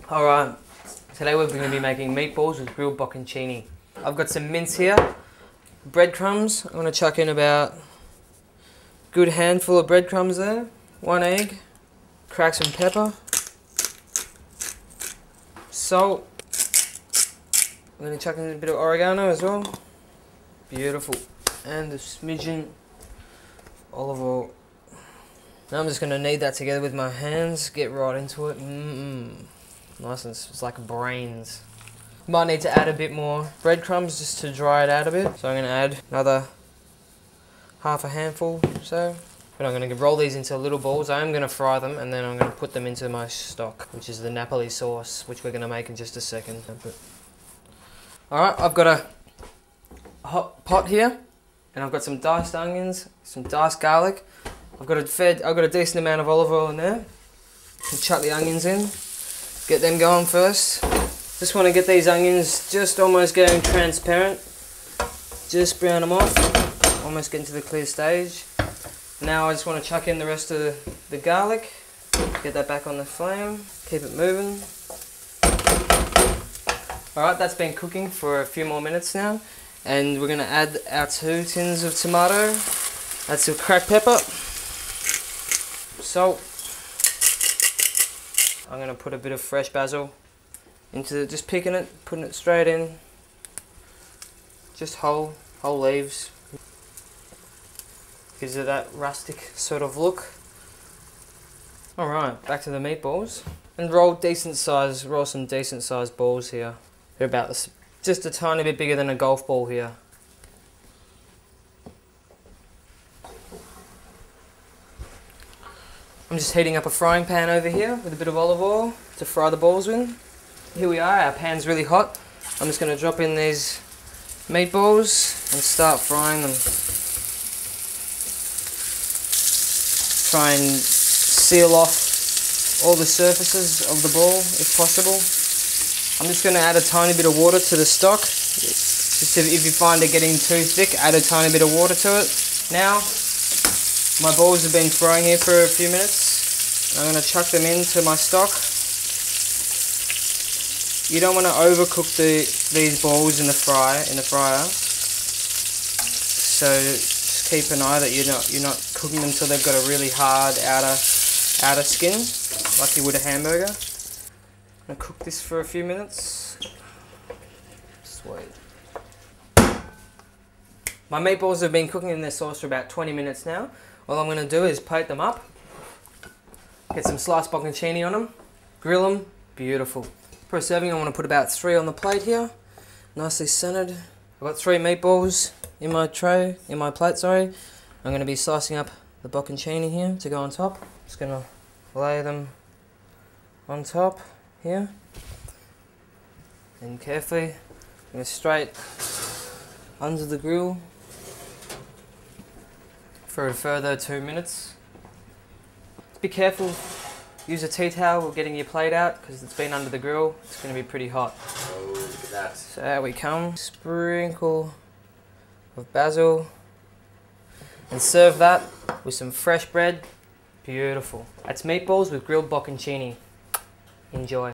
Alright, today we're going to be making meatballs with grilled bocconcini. I've got some mince here, breadcrumbs. I'm going to chuck in about a good handful of breadcrumbs there, 1 egg, crack some pepper, salt. I'm going to chuck in a bit of oregano as well. Beautiful. And a smidgen olive oil. Now I'm just going to knead that together with my hands, get right into it. Nice and it's like brains. Might need to add a bit more breadcrumbs just to dry it out a bit. So I'm going to add another half a handful or so. But I'm going to roll these into little balls. I am going to fry them and then I'm going to put them into my stock, which is the Napoli sauce, which we're going to make in just a second. Alright, I've got a hot pot here and I've got some diced onions, some diced garlic. I've got a decent amount of olive oil in there. I'll chuck the onions in. Get them going first. Just want to get these onions just almost going transparent. Just brown them off. Almost getting to the clear stage. Now I just want to chuck in the rest of the garlic. Get that back on the flame. Keep it moving. Alright, that's been cooking for a few more minutes now. And we're going to add our 2 tins of tomato. Add some cracked pepper. Salt. I'm going to put a bit of fresh basil into it, just picking it, putting it straight in. Just whole leaves. Gives it that rustic sort of look. Alright, back to the meatballs. And roll some decent sized balls here. They're about this, just a tiny bit bigger than a golf ball here. I'm just heating up a frying pan over here with a bit of olive oil to fry the balls in. Here we are, our pan's really hot. I'm just going to drop in these meatballs and start frying them. Try and seal off all the surfaces of the ball if possible. I'm just going to add a tiny bit of water to the stock. Just if you find it getting too thick, add a tiny bit of water to it. Now, my balls have been frying here for a few minutes. I'm going to chuck them into my stock. You don't want to overcook these balls in the fryer. So just keep an eye that you're not cooking them till they've got a really hard outer skin, like you would a hamburger. I'm going to cook this for a few minutes. Sweet. My meatballs have been cooking in their sauce for about 20 minutes now. All I'm going to do is plate them up, get some sliced bocconcini on them, grill them, beautiful. For a serving I want to put about 3 on the plate here, nicely centered. I've got 3 meatballs in my plate. I'm going to be slicing up the bocconcini here to go on top. Just going to lay them on top here, and carefully go straight under the grill for a further 2 minutes. Be careful, use a tea towel while getting your plate out because it's been under the grill. It's going to be pretty hot. Oh, look at that. So out we come. Sprinkle of basil and serve that with some fresh bread. Beautiful. That's meatballs with grilled bocconcini. Enjoy.